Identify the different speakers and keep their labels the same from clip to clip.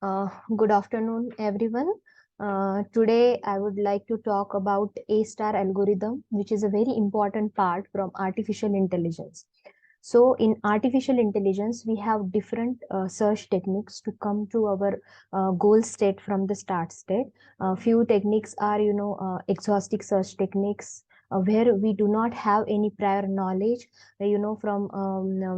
Speaker 1: Uh, Good afternoon, everyone. Today, I would like to talk about A-star algorithm, which is a very important part from artificial intelligence. So, in artificial intelligence, we have different search techniques to come to our goal state from the start state. Few techniques are, exhaustive search techniques. Where we do not have any prior knowledge, from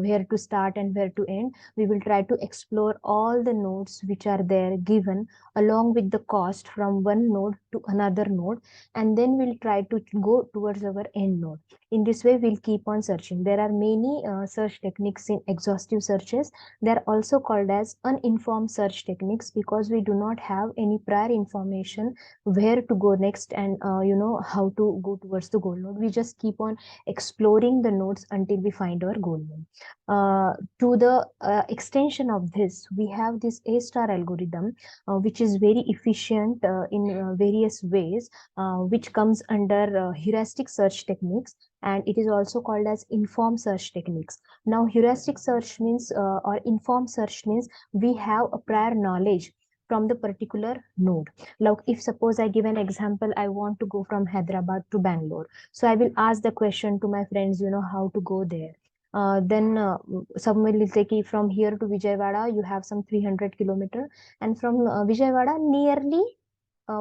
Speaker 1: where to start and where to end. We will try to explore all the nodes which are there given along with the cost from one node to another node, and then we'll try to go towards our end node. In this way, we'll keep on searching. There are many search techniques in exhaustive searches. They're also called as uninformed search techniques because we do not have any prior information where to go next and how to go towards the goal node. We just keep on exploring the nodes until we find our goal node. To the extension of this, we have this A-star algorithm, which is very efficient in various ways, which comes under heuristic search techniques, and it is also called as informed search techniques. Now, heuristic search means or informed search means we have a prior knowledge from the particular node. Like if suppose I give an example, I want to go from Hyderabad to Bangalore. So I will ask the question to my friends, how to go there. Then someone will say ki from here to Vijayawada, you have some 300 kilometer, and from Vijayawada nearly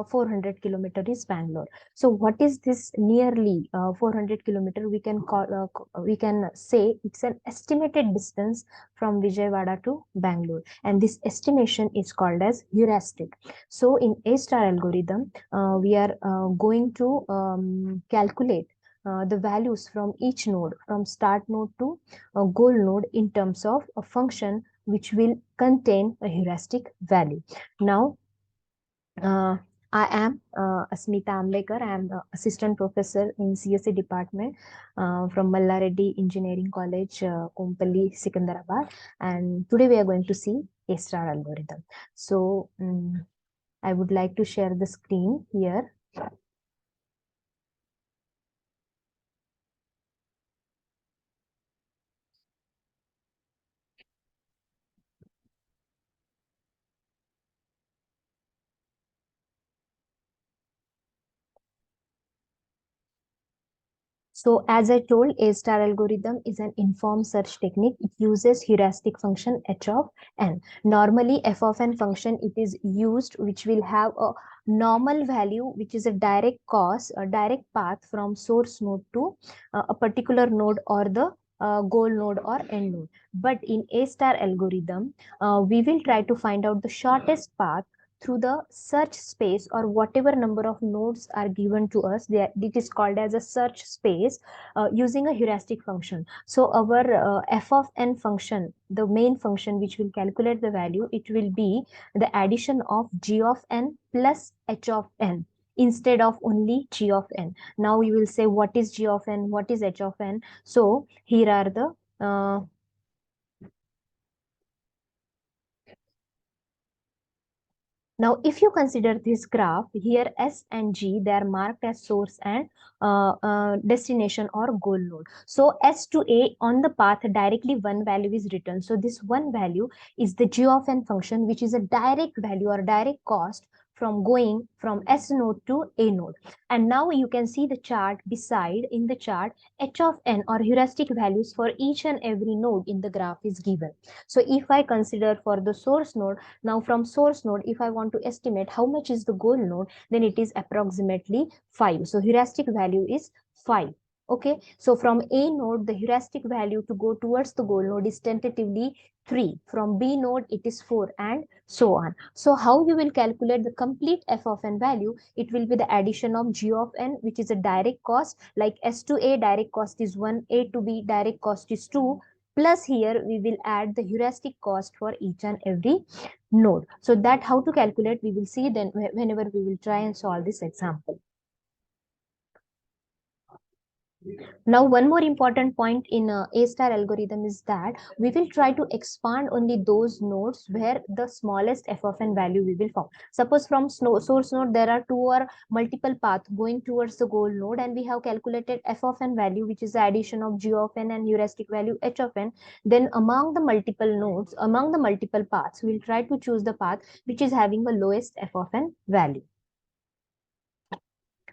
Speaker 1: 400 kilometer is Bangalore. So what is this nearly 400 kilometer? We can say it's an estimated distance from Vijayawada to Bangalore, and this estimation is called as heuristic. So in A-star algorithm, we are going to calculate the values from each node, from start node to goal node, in terms of a function which will contain a heuristic value. Now, uh, I am Asmita. I am the assistant professor in CSE department from Mallareddy Engineering College, Kompally, Secunderabad. And today we are going to see A-star algorithm. So I would like to share the screen here. So as I told, A-star algorithm is an informed search technique. It uses heuristic function h of n. Normally, f of n function, it is used, which will have a normal value, which is a direct cost, a direct path from source node to a particular node or the goal node or end node. But in A-star algorithm, we will try to find out the shortest path through the search space, or whatever number of nodes are given to us. It is called as a search space using a heuristic function. So our f of n function, the main function which will calculate the value, it will be the addition of g of n plus h of n instead of only g of n. Now you will say, what is g of n, what is h of n? So here are the now, if you consider this graph, here S and G, they are marked as source and destination or goal node. So S to A on the path, directly one value is written. So this one value is the G of n function, which is a direct value or direct cost from going from S node to A node. And now you can see the chart beside, in the chart, H of n or heuristic values for each and every node in the graph is given. So if I consider for the source node, now from source node, if I want to estimate how much is the goal node, then it is approximately 5. So heuristic value is 5. Okay, so from A node, the heuristic value to go towards the goal node is tentatively 3. From B node, it is 4, and so on. So how you will calculate the complete f of n value? It will be the addition of g of n, which is a direct cost, like S to A direct cost is 1, A to B direct cost is 2, plus here we will add the heuristic cost for each and every node. So that how to calculate, we will see then whenever we will try and solve this example. Now, one more important point in A star algorithm is that we will try to expand only those nodes where the smallest f of n value we will found. Suppose from source node there are two or multiple paths going towards the goal node, and we have calculated f of n value, which is the addition of g of n and heuristic value h of n. Then among the multiple nodes, among the multiple paths, we will try to choose the path which is having the lowest f of n value.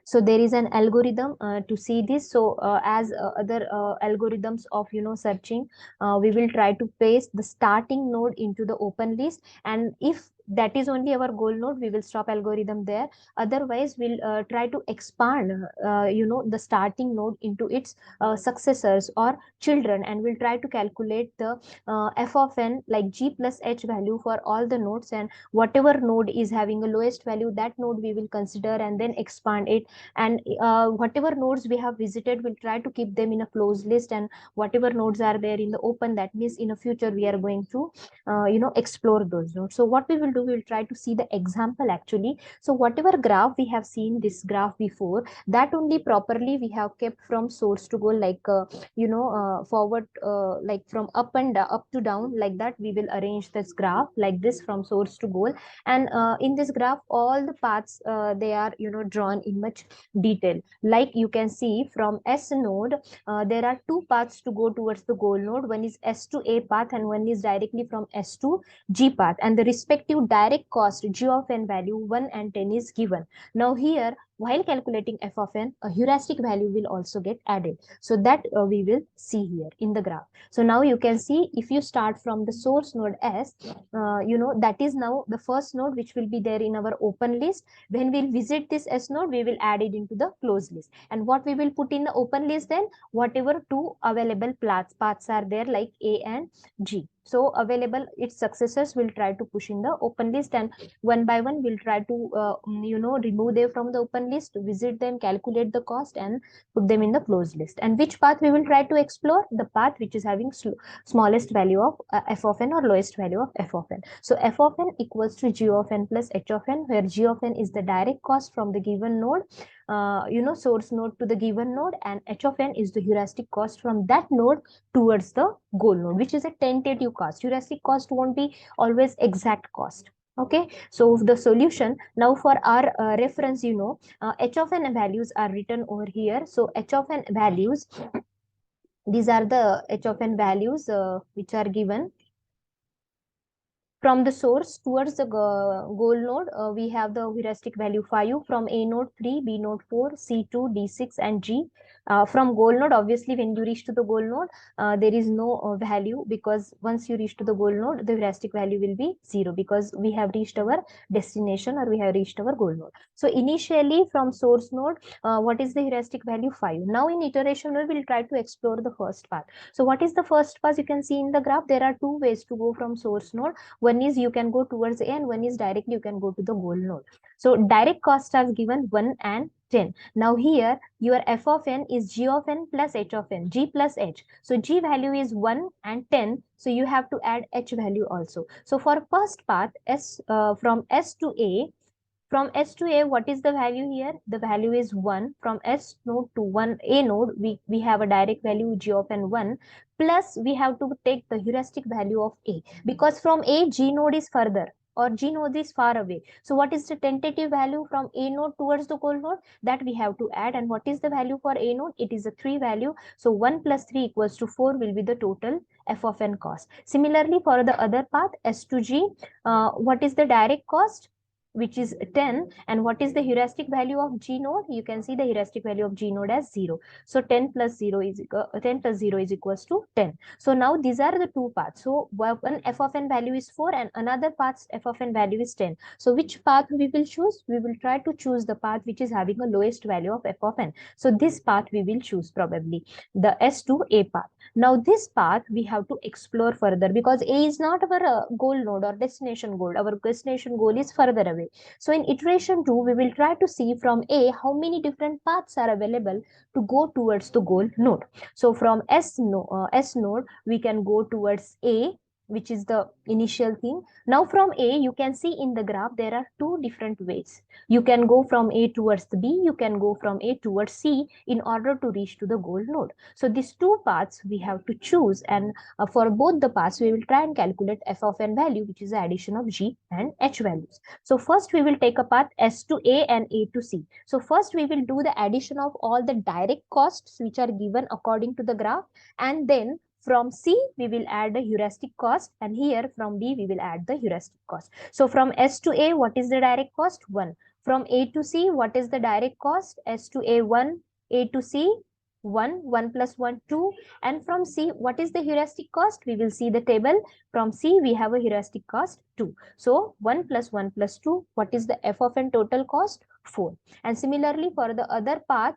Speaker 1: So there is an algorithm to see this. So as other algorithms of searching, we will try to paste the starting node into the open list, and if that is only our goal node, we will stop algorithm there. Otherwise we'll try to expand the starting node into its successors or children, and we'll try to calculate the f of n like g plus h value for all the nodes, and whatever node is having a lowest value, that node we will consider and then expand it. And whatever nodes we have visited, we'll try to keep them in a closed list, and whatever nodes are there in the open, that means in the future we are going to explore those nodes. So what we will do, we will try to see the example actually. So whatever graph we have seen this graph before, that only properly we have kept from source to goal, like forward, like from up and up to down, like that we will arrange this graph like this from source to goal. And in this graph all the paths, they are drawn in much detail. Like you can see from S node, there are two paths to go towards the goal node. One is S to A path and one is directly from S to G path, and the respective direct cost G of n value 1 and 10 is given. Now here, while calculating f of n, a heuristic value will also get added. So that we will see here in the graph. So now you can see, if you start from the source node S, that is now the first node which will be there in our open list. When we'll visit this S node, we will add it into the closed list. And what we will put in the open list then? Whatever two available paths are there, like A and G. So available its successors will try to push in the open list, and one by one we'll try to remove them from the open list, visit them, calculate the cost, and put them in the closed list. And which path we will try to explore? The path which is having smallest value of f of n or lowest value of f of n. So f of n equals to g of n plus h of n, where g of n is the direct cost from the given node, source node to the given node, and h of n is the heuristic cost from that node towards the goal node, which is a tentative cost. Heuristic cost won't be always exact cost. Okay, so the solution now for our reference, h of n values are written over here. So h of n values, these are the h of n values which are given from the source towards the goal node. We have the heuristic value 5, from A node 3, B node 4, C2, D6, and G. From goal node, obviously, when you reach to the goal node, there is no value, because once you reach to the goal node, the heuristic value will be 0, because we have reached our destination, or we have reached our goal node. So initially from source node, what is the heuristic value? 5. Now in iteration node, we'll try to explore the first path. So what is the first path? You can see in the graph, there are two ways to go from source node. One is you can go towards A, and one is directly you can go to the goal node. So direct cost are given 1 and 10. Now here your f of n is g of n plus h of n, g plus h. So g value is 1 and 10. So you have to add h value also. So for first path, from S to A, from S to A, what is the value here? The value is 1. From S node to 1 A node, we have a direct value G of n 1. Plus, we have to take the heuristic value of A. Because from A, G node is further, or G node is far away. So what is the tentative value from A node towards the goal node? That we have to add. And what is the value for A node? It is a 3 value. So 1 plus 3 equals to 4 will be the total f of n cost. Similarly, for the other path, S to G, what is the direct cost? Which is 10. And what is the heuristic value of G node? You can see the heuristic value of G node as 0. So 10 plus 0 is 10 plus 0 is equals to 10. So now these are the two paths. So one f of n value is 4 and another path's f of n value is 10. So which path we will choose? We will try to choose the path which is having a lowest value of f of n. So this path we will choose, probably the S to A path. Now this path we have to explore further, because A is not our goal node or destination goal. Our destination goal is further away. So in iteration 2, we will try to see from A how many different paths are available to go towards the goal node. So from S node, we can go towards A. which is the initial thing. Now from A, you can see in the graph, there are two different ways. You can go from A towards the B, you can go from A towards C in order to reach to the goal node. So these two paths we have to choose, and for both the paths, we will try and calculate f of n value, which is the addition of G and H values. So first we will take a path S to A and A to C. So first we will do the addition of all the direct costs which are given according to the graph, and then from C, we will add the heuristic cost, and here from B, we will add the heuristic cost. So from S to A, what is the direct cost? 1. From A to C, what is the direct cost? S to A, 1. A to C, 1. 1 plus 1, 2. And from C, what is the heuristic cost? We will see the table. From C, we have a heuristic cost 2. So 1 plus 1 plus 2, what is the f of n total cost? 4. And similarly, for the other path,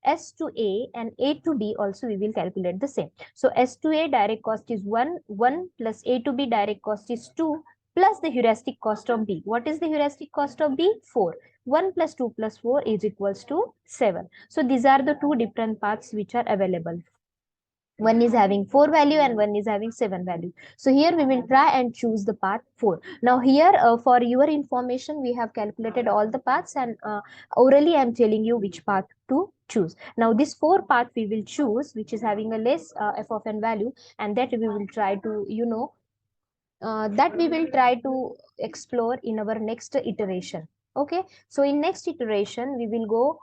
Speaker 1: S to A and A to B also we will calculate the same. So S to A direct cost is 1, 1 plus A to B direct cost is 2 plus the heuristic cost of B. What is the heuristic cost of B? 4. 1 plus 2 plus 4 is equals to 7. So these are the two different paths which are available. One is having 4 value and one is having 7 value. So here we will try and choose the path 4. Now here for your information, we have calculated all the paths, and orally I am telling you which path to choose. Now this 4 path we will choose, which is having a less f of n value, and that we will try to, that we will try to explore in our next iteration. Okay, so in next iteration we will go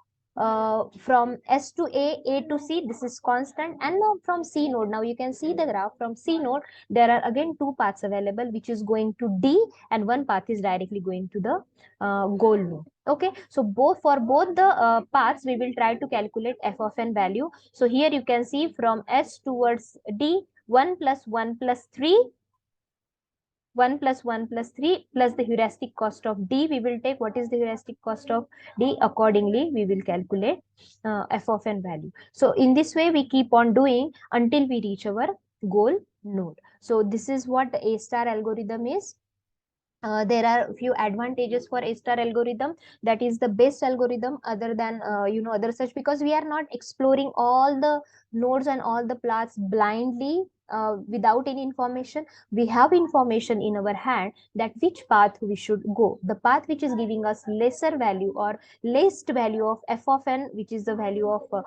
Speaker 1: from S to A to C, this is constant, and now from C node. Now you can see the graph from C node, there are again two paths available, which is going to D, and one path is directly going to the goal node. Okay, so both the paths we will try to calculate f of n value. So here you can see from S towards D, 1 plus 1 plus 3, 1 plus 1 plus 3 plus the heuristic cost of D. We will take what is the heuristic cost of D. Accordingly, we will calculate f of n value. So in this way, we keep on doing until we reach our goal node. So this is what the A star algorithm is. There are a few advantages for A star algorithm. That is the best algorithm other than other such, because we are not exploring all the nodes and all the paths blindly without any information. We have information in our hand that which path we should go. The path which is giving us lesser value or least value of f of n, which is the value of a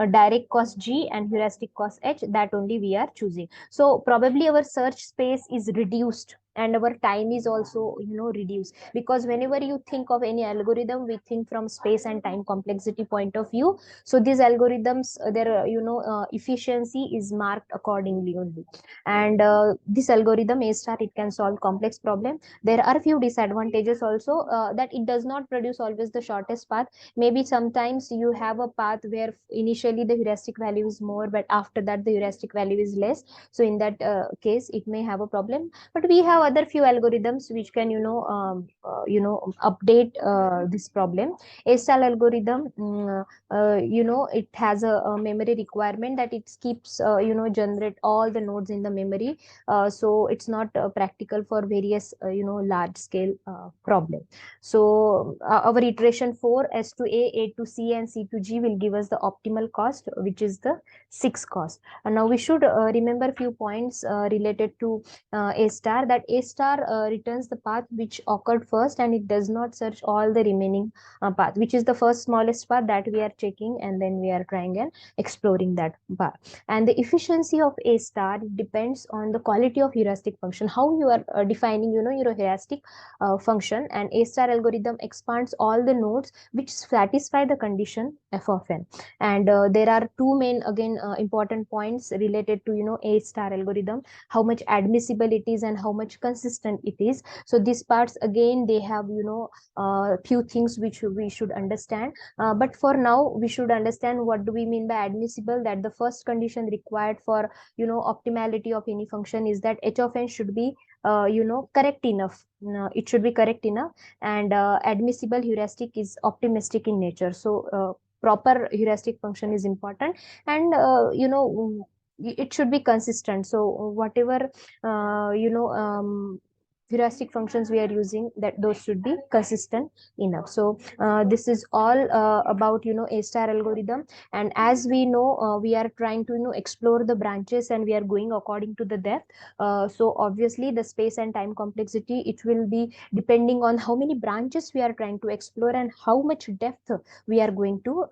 Speaker 1: direct cost G and heuristic cost H, that only we are choosing. So probably our search space is reduced and our time is also reduced, because whenever you think of any algorithm, we think from space and time complexity point of view. So these algorithms, their efficiency is marked accordingly only. And this algorithm A star, it can solve complex problem. There are a few disadvantages also, that it does not produce always the shortest path. Maybe sometimes you have a path where initially the heuristic value is more, but after that the heuristic value is less. So in that case, it may have a problem. But we have other few algorithms which can update this problem. A star algorithm, it has a memory requirement that it keeps generate all the nodes in the memory. So it's not practical for various large scale problem. So our iteration 4, S to A to C, and C to G will give us the optimal cost, which is the 6 cost. And now we should remember few points related to A star, that A star returns the path which occurred first, and it does not search all the remaining path, which is the first smallest path that we are checking, and then we are trying and exploring that path. And the efficiency of A star depends on the quality of heuristic function, how you are defining your heuristic function. And A star algorithm expands all the nodes which satisfy the condition f of n. And there are two main again important points related to A star algorithm: how much admissible it is and how much consistent it is. So these parts again, they have few things which we should understand. But for now, we should understand what do we mean by admissible. That the first condition required for optimality of any function is that h of n should be correct enough. It should be correct enough. And admissible heuristic is optimistic in nature. So proper heuristic function is important. And it should be consistent. So whatever heuristic functions we are using, that those should be consistent enough. So this is all about A star algorithm. And as we know, we are trying to explore the branches, and we are going according to the depth. So obviously the space and time complexity, it will be depending on how many branches we are trying to explore and how much depth we are going to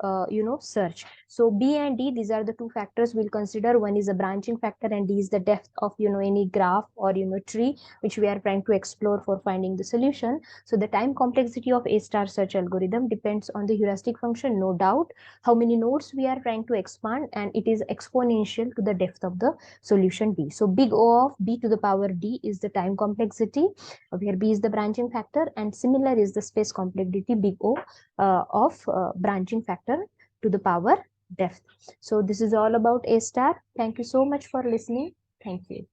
Speaker 1: search. So B and D, these are the two factors we'll consider. One is a branching factor, and D is the depth of any graph or tree which we are trying to explore for finding the solution. So the time complexity of A star search algorithm depends on the heuristic function, no doubt, how many nodes we are trying to expand, and it is exponential to the depth of the solution D. So big O of B to the power D is the time complexity, where B is the branching factor, and similar is the space complexity, big O of branching factor to the power depth. So this is all about A star. Thank you so much for listening. Thank you.